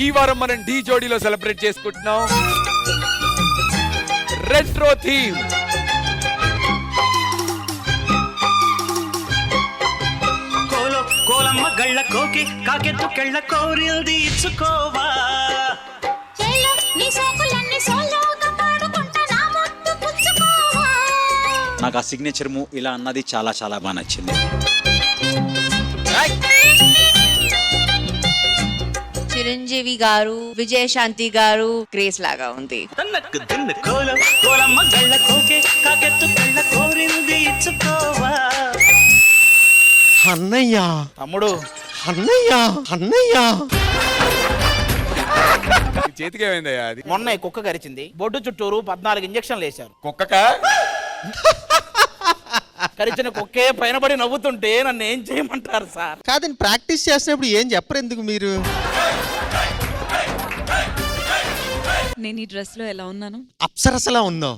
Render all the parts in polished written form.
ఈ వారం మనం ఢీ జోడీలో సెలబ్రేట్ చేసుకుంటున్నాం రెట్రో థీమ్. కోలమ్మ గళ్ళ కోకి కాకెత్తు కెళ్ళ కోరిల్ది ఇచ్చుకోవా. నాకు ఆ సిగ్నేచర్ మూవ్ ఇలా అన్నది చాలా చాలా బాగా నచ్చింది. చిరంజీవి గారు, విజయశాంతి గారు గ్రేస్ లాగా ఉంది. కోలమ్మ గళ్ళ కోకి కాకెత్తు కెళ్ళ కోరిల్ది ఇచ్చుకోవా. అన్నయ్య తమ్ముడు అన్నయ్య అన్నయ్య చేతికి ఏమైందయ్యా అది? మొన్న కుక్క కరిచింది, బొడ్డు చుట్టూరు 14 ఇంజక్షన్లు వేశారు. కుక్కక కరిచిన కుక్కే పైన పడి నవ్వుతుంటే నన్ను ఏం చేయమంటారు సార్? కాదని ప్రాక్టీస్ చేసినప్పుడు ఏం చెప్పరు ఎందుకు మీరు? నేను ఈ డ్రెస్ లో ఎలా ఉన్నాను? అప్సరసలా ఉన్నావు.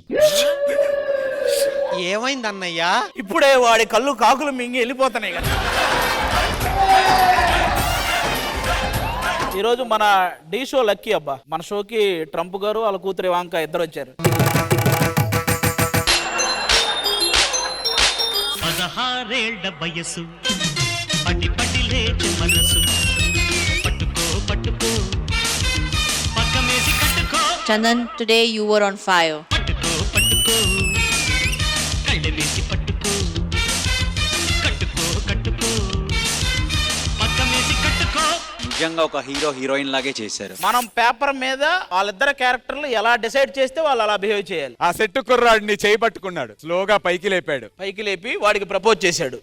ఏమైంది అన్నయ్య? ఇప్పుడే వాడి కళ్ళు కాకులు మింగి వెళ్ళిపోతున్నాయి కదా. ఈరోజు మన ఢీ షో లక్కీ అబ్బా. మన షోకి ట్రంప్ గారు వాళ్ళ కూతురు ఇవాంక ఇద్దరు వచ్చారు. 16 వయసు పట్టి పట్టి లేచి మనసు పట్టుకో పట్టుకో పక్కమేసి కట్టుకో. Chandan, today you were on fire. పట్టుకో పట్టుకో కళ్ళ వేసి పట్టుకో కట్టుకో కట్టుకో పక్కమేసి కట్టుకో. నిజంగా ఒక హీరో హీరోయిన్ లాగే చేశారు. మనం పేపర్ మీద వాళ్ళిద్దరు క్యారెక్టర్లు ఎలా డిసైడ్ చేస్తే వాళ్ళు అలా బిహేవ్ చేయాలి. ఆ సెట్టు కుర్రాడిని చేయి పట్టుకున్నాడు, స్లోగా పైకి లేపాడు, పైకి లేపి వాడికి ప్రపోజ్ చేశాడు.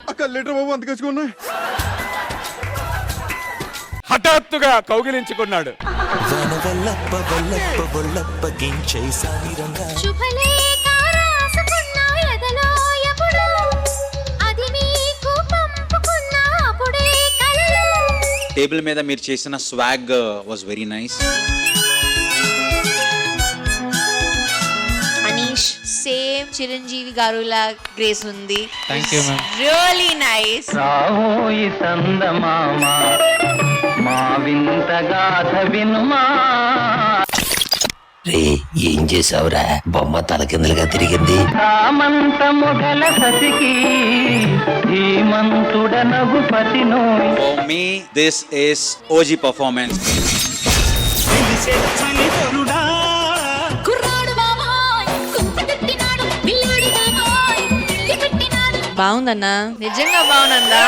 హఠాత్తుగా కౌగిలించుకున్నాడు. టేబుల్ మీద మీరు చేసిన swag was very nice. Anish, same Chiranjeevi గారు లా గ్రేస్ ఉంది. Thank you ma'am. Really nice. రావోయి సందమామ మా వింత గాథ వినుమా. రే ఏం చేసావురా? బొమ్మ తలకిందులుగా తిరిగింది. సామంత Mogali సతికి ధీమంతుడ నగుపతి నోయ్. For me, this is OG performance. బాగుందన్నా, నిజంగా బాగుందా?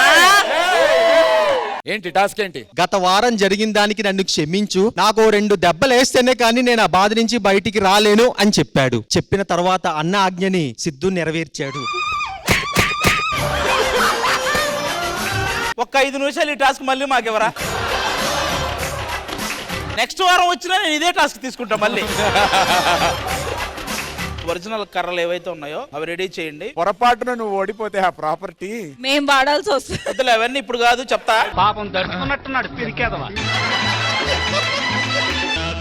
ఏంటి టాస్క్ ఏంటి? గత వారం జరిగిన దానికి నన్ను క్షమించు, నాకు 2 దెబ్బలు వేస్తేనే కానీ నేను ఆ బాధ నుంచి బయటికి రాలేను అని చెప్పాడు. చెప్పిన తర్వాత అన్న ఆజ్ఞని సిద్ధు నెరవేర్చాడు. ఒక్క 5 నిమిషాలు ఈ టాస్క్ మళ్ళీ మాకెవరా? నెక్స్ట్ వారం వచ్చినా నేను ఇదే టాస్క్ తీసుకుంటా మళ్ళీ. ఒరిజినల్ కర్రలు ఏవైతే ఉన్నాయో అవి రెడీ చేయండి. పొరపాటున నువ్వు ఓడిపోతే ఆ ప్రాపర్టీ మేం వాడాల్సి వస్తుంది. వద్దులే, అవన్నీ ఇప్పుడు కాదు, చెప్తా. పాపం దర్శకున్నట్టున్నాడు పిరికేదవా.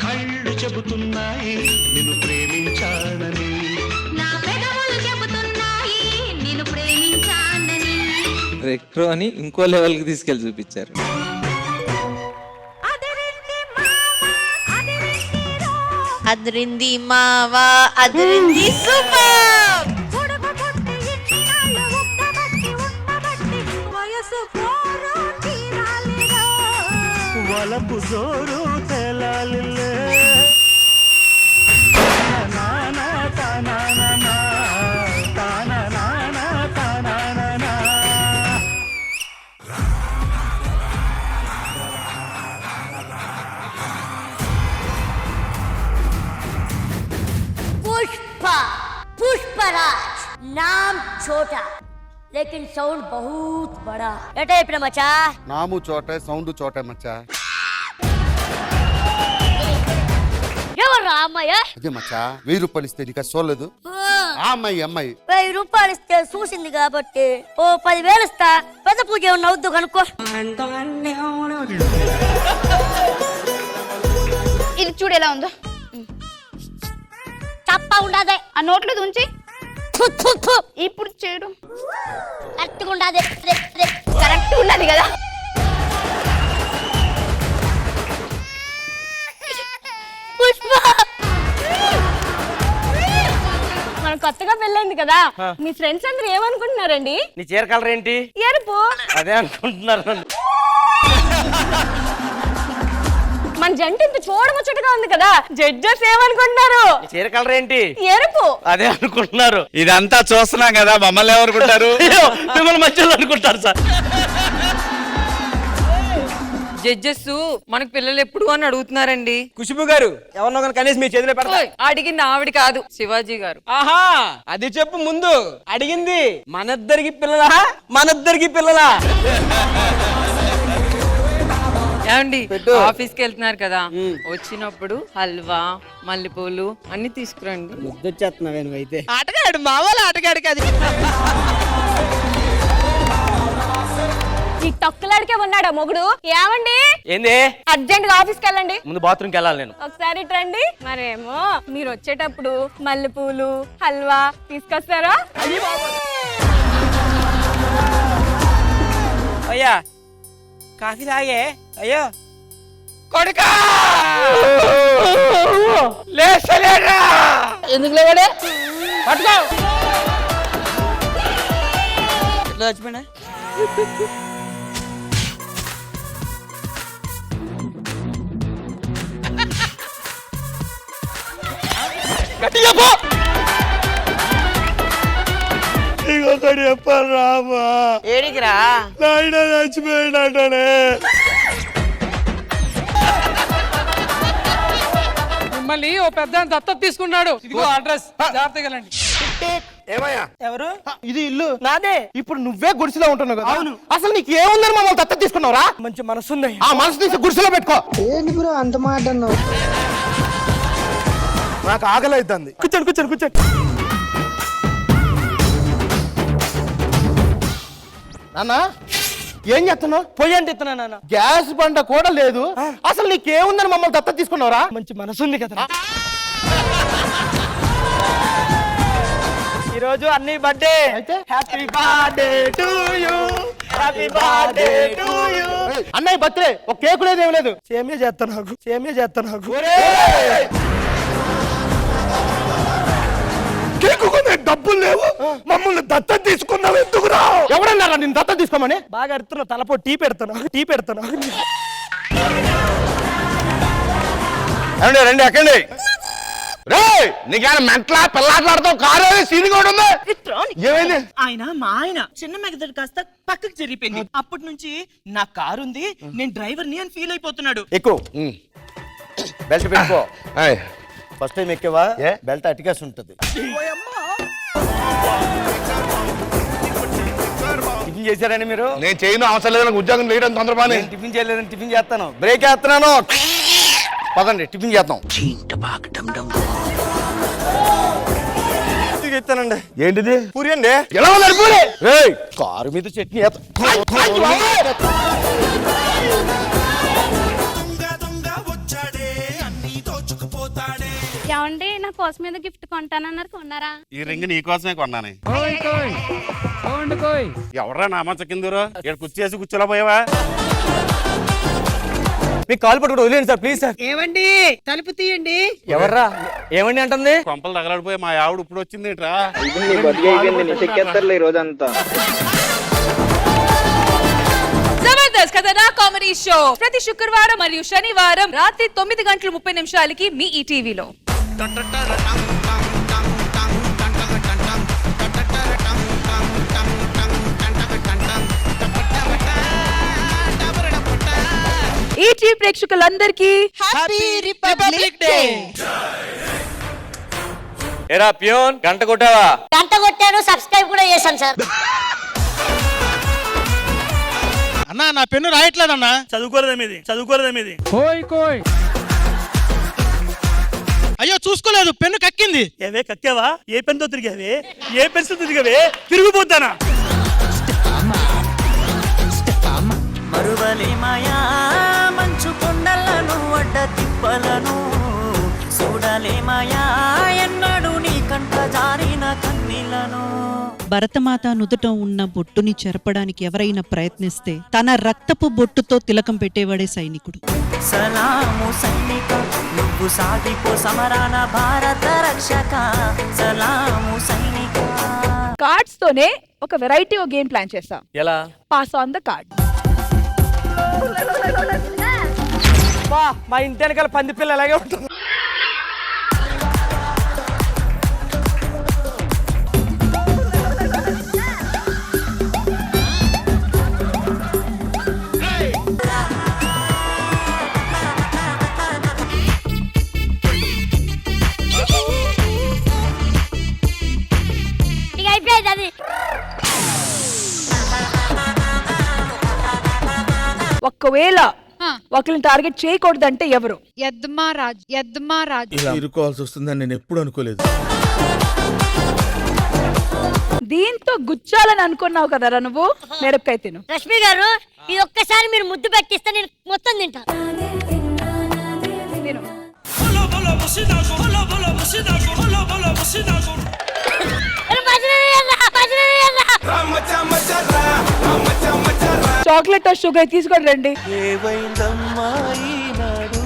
కళ్ళు చెబుతున్నాయి నిన్ను ప్రేమించానని. రెట్రో అని ఇంకో లెవెల్కి తీసుకెళ్ళి చూపించారు. అదిరింది మావా, అదిరింది సూపర్. వలపు జోరు తెలాలిలే. पुष्पराज नाम छोटा लेकिन साउंड बहुत बड़ा. एटा ఇప్పుడు మచ్చా నాము చోటే సౌండ్ చోటే మచ్చా. ఎవరు అమ్మాయి? అదే మచ్చా 1000 రూపాయలు ఇస్తే నీకు సోలేదు. ఆ అమ్మాయి 1000 రూపాయలు ఇస్తే చూసింది కాబట్టి ఓ 10,000 ఇస్తా. పెద్ద పూజ ఏమన్నా అవుద్దు కనుక్కో. ఇది చూడు ఎలా ఉందో. తప్ప ఉండదే ఆ నోట్లో దుంచి ఇప్పుడు చూడు. కరెక్ట్గా ఉండదే. కరెక్ట్ ఉన్నది కదా. కొత్తగా పెళ్ళైంది కదా మీ ఫ్రెండ్స్ అందరూ ఏమనుకుంటున్నారండి? నీ చీర కలర్ ఏంటి? ఎరుపు. అదే అనుకుంటున్నారు. మన జంట ఇంత చూడముచ్చటగా ఉంది కదా, జడ్జెస్ ఏమనుకుంటున్నారు? నీ చీర కలర్ ఏంటి? ఎరుపు. అదే అనుకుంటున్నారు. ఇదంతా చూస్తున్నాం కదా, మమ్మల్ని ఎవరుకుంటారు? అయ్యో, మిమ్మల్ని మధ్యలో అనుకుంటారు సార్. జడ్జెస్ మనకు పిల్లలు ఎప్పుడు అని అడుగుతున్నారండి. ఖుష్బు గారు ఎవరినో కానీ కనీసం మీ చేతిలో పెడతా. అడిగింది ఆవిడ కాదు, శివాజీ గారు. ఆహా, అది చెప్పు ముందు. అడిగింది మనిద్దరికి పిల్లలా, మనిద్దరికి పిల్లలా? ఏమండి ఆఫీస్ కి వెళ్తున్నారు కదా, వచ్చినప్పుడు హల్వా మల్లెపూలు అన్ని తీసుకురండి. ముద్దొచ్చేస్తున్నావే నువ్వైతే. ఆటగాడు మావాళ్ళ ఆటగాడు కాదు. ఈ తొక్కలాడికే ఉన్నాడా మొగుడు? ఏమండి ఏంది? అర్జెంట్ గా ఆఫీస్కి వెళ్ళండి. ముందు బాత్రూమ్కి వెళ్ళాలి నేను. ఒకసారి రండి. మరేమో మీరు వచ్చేటప్పుడు మల్లెపూలు హల్వా తీసుకొస్తారా? అయ్యా కాఫీ తాగే. అయ్యో కొడుకా లేసలేరా? ఎందుకు లేవాడే? పట్టుకో. ఎట్లా చచ్చిపోయినా? గట్టిగా పో. ఇంకొకటి చెప్పాలి రామా. ఏడికిరా? నాయన చచ్చిపోయినట్టనే. మిమ్మల్ని ఓ పెద్ద దత్తత తీసుకున్నాడు. ఇదిగో అడ్రస్, జాగ్రత్తగా వెళ్ళండి. ఏమయ్యా? ఎవరు? ఇది ఇల్లు నాదే. ఇప్పుడు నువ్వే గుడిసెలో ఉంటున్నావు కదా. అవును. అసలు నీకు ఏముందని మమ్మల్ని దత్తత తీసుకున్నావురా? మంచి మనసుంది. ఆ మనసు తీసి గుడిసెలో పెట్టుకో. నాకు ఆకలి అవుతుంది. కూర్చోండి కూర్చోండి కూర్చోండి. నాన్న ఏం చేస్తున్నావు? పొయ్యి అంటే ఇస్తున్నా నాన్న. గ్యాస్ బండ కూడా లేదు. అసలు నీకేముందని మమ్మల్ని దత్తత తీసుకున్నావురా? మంచి మనసుంది కదా. ఈరోజు అన్ని బర్త్డే. అయితే happy birthday to you, happy birthday to you. అన్నయ్య బర్త్డే, ఒక కేకు లేదు ఏం లేదు. సేమే చేస్తా నాకు, సేమే చేస్తా నాకు. డబ్బులు లేవు, మమ్మల్ని దత్తత తీసుకున్నావు ఎందుకురా? ఎవడన్నారా నేను దత్తత తీసుకోమని? బాగా అడుతున్నా. తలపో టీ పెడతాను, టీ పెడతాను. రండి రండి ఎక్కండి. రే నీకేమైనా మెంటలా పిల్లాట్లాడతావు? కారు సీన్ కూడా ఉంది. ఏమైంది? ఆయన మా ఆయన చిన్న మెగదడు కాస్త పక్కకి జరిగిపోయింది. అప్పటి నుంచి నా కారు ఉంది, నేను డ్రైవర్ని అని ఫీల్ అయిపోతున్నాడు. ఎక్కువ బెల్ట్ పెట్టుకో. ఫస్ట్ టైం ఎక్కేవా? బెల్ట్ అటికేసి ఉంటుంది. టిఫిన్ చేశారని మీరు? నేను చేయను, అవసరం లేదు. నాకు ఉద్యోగం చేయడం తొందరపాని. నేను టిఫిన్ చేయలేదని టిఫిన్ చేస్తాను. బ్రేక్ వేస్తున్నాను. పదండి టిఫిన్ చేద్దాం. ఇస్తానండి. ఏంటిది? పూరి అండి. ఎలా ఉన్నారు పూరి? కారు మీద చట్నీ ఏమండి నా కోసం మీద గిఫ్ట్ కొంటానన్నారు, కొన్నారా? ఈ రింగ్ నీ కోసమే కొన్నాను. ఎవరా నామంచ కిందరు ఇక్కడ కుర్చేసి కూర్చోలా పోయావా? మీకు కాల్ పట్టుకుంటూ వదిలేండి సార్, ప్లీజ్ సార్. ఏమండి తలుపు తీయండి. ఎవర్రా? ఏమండి అంటుంది? కొంపలు తగలడిపోయి మా ఆవిడ ఇప్పుడు వచ్చింది ఇట్రా. జబర్దస్త్ కథనా కామెడీ షో ప్రతి శుక్రవారం మరియు శనివారం రాత్రి 9:30 మీ ఈటీవీలో. ఈటీవీ ప్రేక్షకులందరికీ హ్యాపీ రిపబ్లిక్ డే. ఏరా ప్యూన్, గంట కొట్టావా? గంట కొట్టాను, సబ్స్క్రైబ్ కూడా చేశాను సార్. అన్నా నా పెన్ను రాయట్లేదన్నా. చదువుకోలేదేమిది, చదువుకోలేదేమిది. అయ్యో చూసుకోలేదు, పెన్ను కక్కింది. ఏవే కక్కావా? ఏ పెన్తో తిరిగావే? ఏ పెన్సిల్ తిరిగావే? తిరిగిపోతానా? మరువలే మాయా మంచు కొండలను అడ్డ తిప్పలను చూడలే మాయా ఎన్నడు నీ కంట జారిన కన్నీలను. భరతమాత నుదుట ఉన్న బొట్టుని చెరపడానికి ఎవరైనా ప్రయత్నిస్తే తన రక్తపు బొట్టుతో తిలకం పెట్టేవాడే సైనికుడు. సలాము సైనిక నువ్వు సాగిపో సమరాన భారత రక్షక సలాము సైనిక. కార్డ్స్ తోనే ఒక వెరైటీ గేమ్ ప్లాన్ చేస్తాం. ఎలా? Pass on the card. మా ఇంటి వెనకాల పంది పిల్ల అలాగే ఉంటుంది. ఇక అయిపోయింది అది. ఒకవేళ ఒకరిని టార్గెట్ చేయకూడదంటే ఎవరు? యద్మరాజ్. ఇలా ఇరుకోవాల్సి వస్తుందని నేను ఎప్పుడు అనుకోలేదు. దీంతో గుచ్చాలని అనుకున్నావు కదరా నువ్వు. మిరపకాయ తిను. రష్మి గారు ఇది ఒక్కసారి మీరు ముద్దు పెట్టిస్తే నేను మొత్తం తింటా. తిను. చాక్లెట్ షుగర్ తీసుకొని రండి. ఏవైందమ్మా ఈనాడు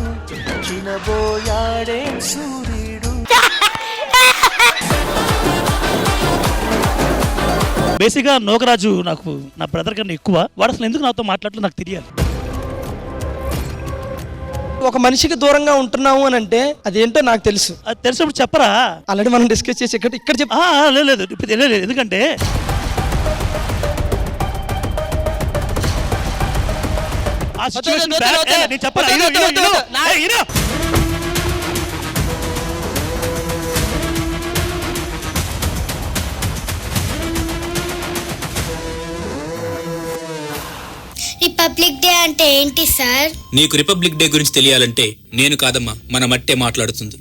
చినబోయాడే సూర్యుడు. బేసిక్ గా నోకరాజు నాకు నా బ్రదర్ కన్నా ఎక్కువ. వాడు అసలు ఎందుకు నాతో మాట్లాడలేదు నాకు తెలియాలి. ఒక మనిషికి దూరంగా ఉంటున్నాము అని అంటే అదేంటో నాకు తెలుసు. అది తెలిసినప్పుడు చెప్పరా? ఆల్రెడీ మనం డిస్కస్ చేసి ఇక్కడ చెప్పు. లేదు ఇప్పుడు తెలియలేదు. ఎందుకంటే ఆ సిచ్యువేషన్ నేను చెప్పరా? రిపబ్లిక్ డే అంటే ఏంటి సార్? నీకు రిపబ్లిక్ డే గురించి తెలియాలంటే నేను కాదమ్మా మన మట్టే మాట్లాడుతుంది.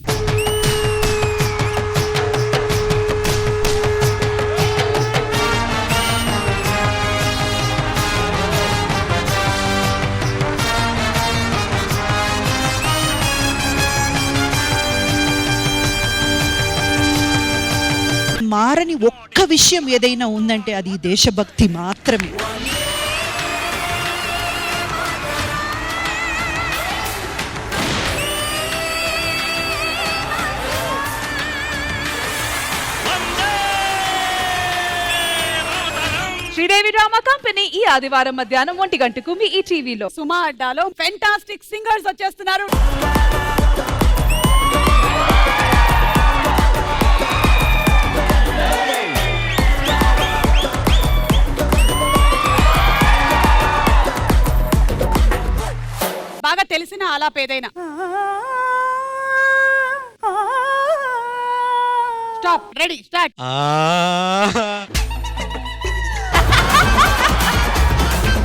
మారని ఒక్క విషయం ఏదైనా ఉందంటే అది దేశభక్తి మాత్రమే. శ్రీదేవి డ్రామా కంపెనీ ఈ ఆదివారం మధ్యాహ్నం 1 గంటకు మీ ఈ టీవీలో. సుమా అడ్డాలో ఫెంటాస్టిక్ సింగర్స్ వచ్చేస్తున్నారు. బాగా తెలిసిన ఆలాపేదైనా. స్టాప్. Ready start.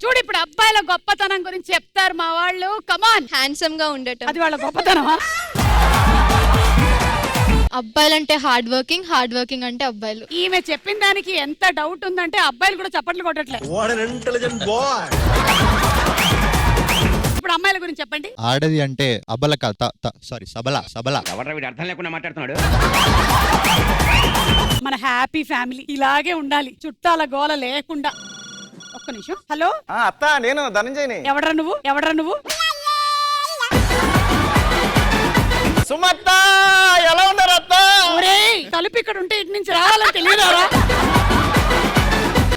చూడు ఇప్పుడు అబ్బాయిల గొప్పతనం గురించి చెప్తారు మా వాళ్ళు. కమాన్. హ్యాండ్సమ్ గా ఉండటం అది వాళ్ళ గొప్పతనమా? అబ్బాయిలంటే హార్డ్ వర్కింగ్ అంటే అబ్బాయిలు. ఈమె చెప్పిన దానికి ఎంత డౌట్ ఉందంటే అబ్బాయిలు కూడా చప్పట్లు కొట్టట్లేదు. ఇప్పుడు అమ్మాయిల గురించి చెప్పండి. ఆడది అంటే సబల. అర్థం లేకుండా మాట్లాడుతున్నాడు. మన హ్యాపీ ఫ్యామిలీ ఇలాగే ఉండాలి, చుట్టాల గోల లేకుండా. ఒక్క నిమిషం. హలో అత్త, నేను ధనంజయని. ఎవడ్రా నువ్వు? సుమత్త, ఎలా ఉన్నారు అత్త? ఒరేయ్, తలుపు ఇక్కడ ఉంటే ఇటు నుంచి రావాలని తెలియదారా?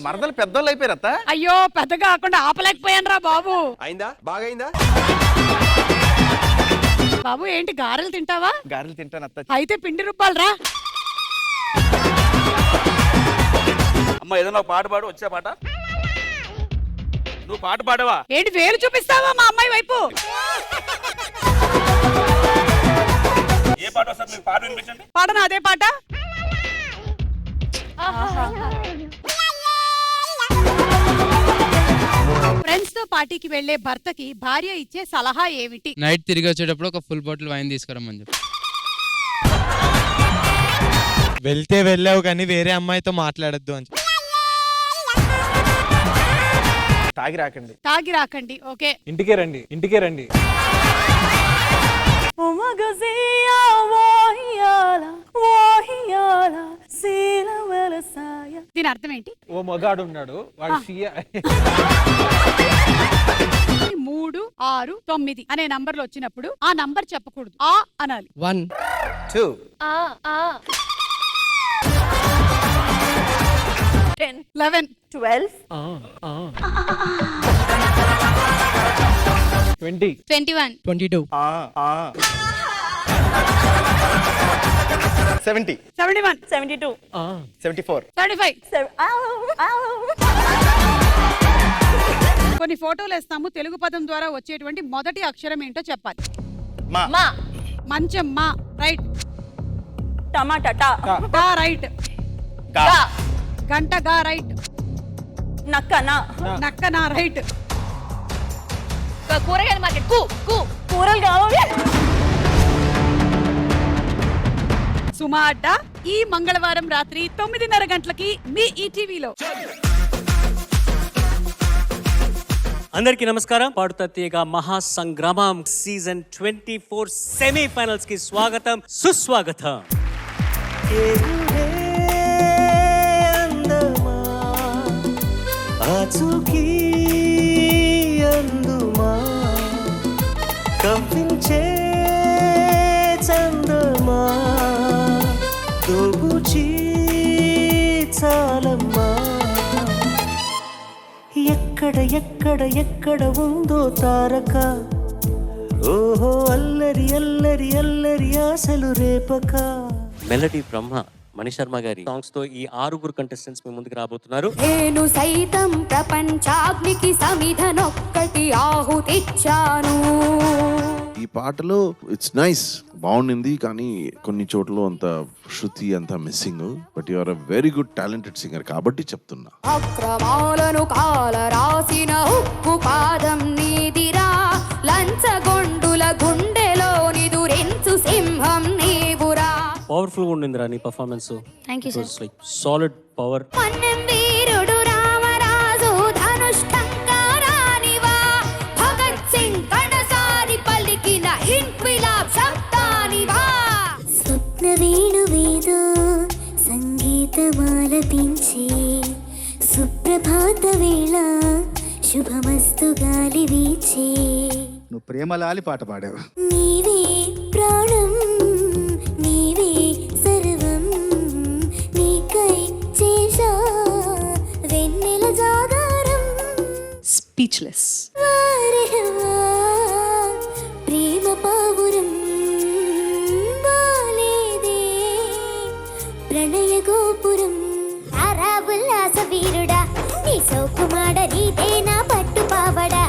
మరదలు పెద్దోళ్ళు అయిపోయారు అత్త. అయ్యో, పెద్దగా కాకుండా ఆపలేకపోయాను రా బాబు. అయిందా? బాగైందా? బాబు ఏంటి గారెలు తింటావా? గారెలు తింటాను అత్త. అయితే పిండి రుబ్బాలరా. అమ్మ ఏదైనా పాట పాడు. వచ్చే పాట నువ్వు పాట పాడవా? ఏంటి వేలు చూపిస్తావా మా అమ్మాయి వైపు? ఏ పాట వస్తారు? మీరు పాట వినిపించండి. పాడనా అదే పాట? ఫ్రెండ్స్ తో పార్టీకి వెళ్లే భర్తకి భార్య ఇచ్చే సలహా ఏమిటి? నైట్ తిరిగి వచ్చేటప్పుడు ఒక ఫుల్ బాటిల్ వైన్ తీసుకురమ్మని చెప్పి. వెళ్తే వెళ్ళావు కానీ వేరే అమ్మాయితో మాట్లాడొద్దు అని. తాగి రాకండి. ఓకే. ఇంటికే రండి. దీని అర్థం ఏంటి? ఓ మగాడు ఉన్నాడు, వాడు 3, 6, 9 అనే నంబర్లు వచ్చినప్పుడు ఆ నంబర్ చెప్పకూడదు, ఆ అనాలి. 1 2 10 11 12 20 21 22 70 71 72 74 75. కొన్ని ఫోటోలు వేస్తాము. తెలుగు పదం ద్వారా వచ్చేటువంటి మొదటి అక్షరం ఏంటో చెప్పాలి. మా మంచం మా, రైట్. టమాటా టా టా, రైట్. గా గంట గా, రైట్. నక్క నా నక్క నా, రైట్. కూరగాయల మార్కెట్ కు కు కూరలు కావాలి. సుమా అడ్డా ఈ మంగళవారం రాత్రి 9:30 గంటలకి మీ ఈటీవీలో. అందరికీ నమస్కారం. పాడుతా తీయగా మహాసంగ్రామం సీజన్ 24 సెమీఫైనల్స్ కి స్వాగతం, సుస్వాగతం. కవ్వించే చందమా దోబుచి చాలమ్మా ఎక్కడ ఎక్కడ ఎక్కడ ఉందో తారక ఓహో అల్లరి అల్లరి అల్లరి ఆశలు రేపక. మెలడీ బ్రహ్మ మణిశర్మ గారి సాంగ్స్ తో ఈ 6 కంటెస్టెంట్స్ మీ ముందుకు రాబోతున్నారు. నేను సైతం ప్రపంచాగ్నికి సమిధనొక్కటి ఆహుతిచ్చాను. ఈ పాటలో ఇట్స్ నైస్, బాగుండింది, కానీ కొన్ని చోట్ల అంత శృతి అంత missing. But you are a very good talented singer కాబట్టి చెప్తున్నా. అక్రమాలను కాల రాసిన ఉక్కు పాదం నీదిరా, లంచగొండుల గుండెలోని దురెంచు సింహం నీవురా. పవర్ఫుల్ గా ఉండిందిరా నీ performance. Thank you sir. Like solid power. మన్నం వీరుడు రామరాజు ధనుష్టంకారానివా, భగత్ సింగ్ కణసారి పలికిన ఇన్క్విలాబ్ శబ్దానివా. స్వప్న వేణువేదో సంగీతమాలపించే సుప్రభాత వేళ శుభమస్తు గాలి వీచే. నువ్వు ప్రేమలాలి పాట పాడావు. నీవే ప్రాణం నీవే సర్వం, నీకై చేశా వెన్నెల జాగారం. స్పీచ్లెస్. ప్రేమ పావురం బాలేదే ప్రణయ గోపురం. తారా ఉల్లాస వీరుడా నీ సౌకుమాడ నీదే నా పట్టు పావడా,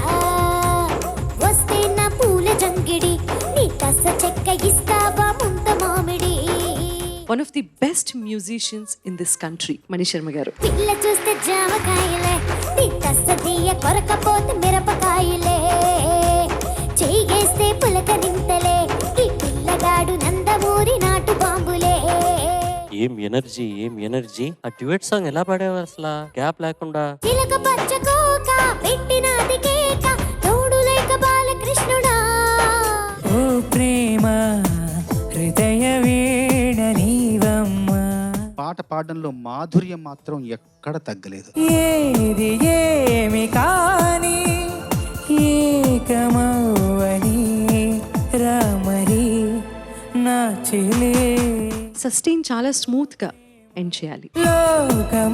వస్తే నా పూల జంగిడి నీ కస చెక్క ఇస్తావా ముంత మామిడి. One of the best musicians in this country Mani Sharma garu. పిల్ల చూస్తే జామకాయలే, నీ కస తీయ కొరకపోతే మిరపకాయలే, చేయేస్తే పులక నింతలే, ఈ పిల్లగాడు నందమూరి నాటు బాంబులే. ఏం ఎనర్జీ, ఏం ఎనర్జీ. ఆ డ్యూయట్ సాంగ్ ఎలా పాడావు అసలు గ్యాప్ లేకుండా. చిలక పచ్చకోక పెట్టినాది కేక, తోడు లేక బాలకృష్ణుడా. ఓ ప్రేమ హృదయ వీణ నీవమ్మా. పాట పాడడంలో మాధుర్యం మాత్రం ఎక్కడ తగ్గలేదు. ఏది ఏమి కాని ఏకమౌవని రామరి నా చెలే. సస్టైన్ చాలా స్మూత్ గా ఎండ్ చేయాలి. లోకమందులేని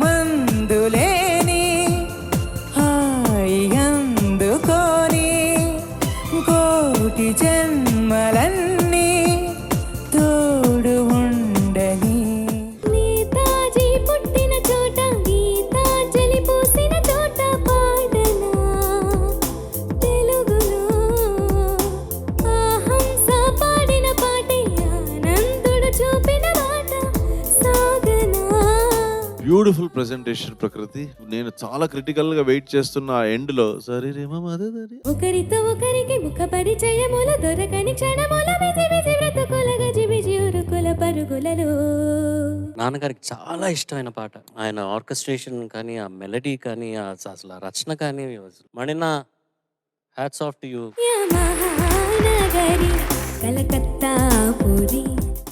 హాయి అందుకోని కోటి జన్మలన్నీ తోడు ఉండని. నేతాజీ పుట్టిన చోట గీతాంజలి పూసిన చోట పాడనా తెలుగులో, ఆహంస పాడిన పాటే ఆనందుడు చూపిన మాట సాగనా. బ్యూటిఫుల్ ప్రెజెంటేషన్ ప్రకృతి. నేను చాలా క్రిటికల్ గా వెయిట్ చేస్తున్న ఎండ్ లో సరే ఒకరితో ఒకరికి ముఖ పరిచయముల దొరకని క్షణముల బిజి బిజి బ్రతుకుల గజిబిజి ఉరుకుల పరుగులలో. నాన్నగారికి చాలా ఇష్టమైన పాట. ఆయన ఆర్కెస్ట్రేషన్ కానీ, ఆ మెలడీ కానీ, అసలు ఆ రచన కానీ. మణినా హ్యాట్స్ ఆఫ్ టు యూ. యా మహానగరి కలకత్తా పురి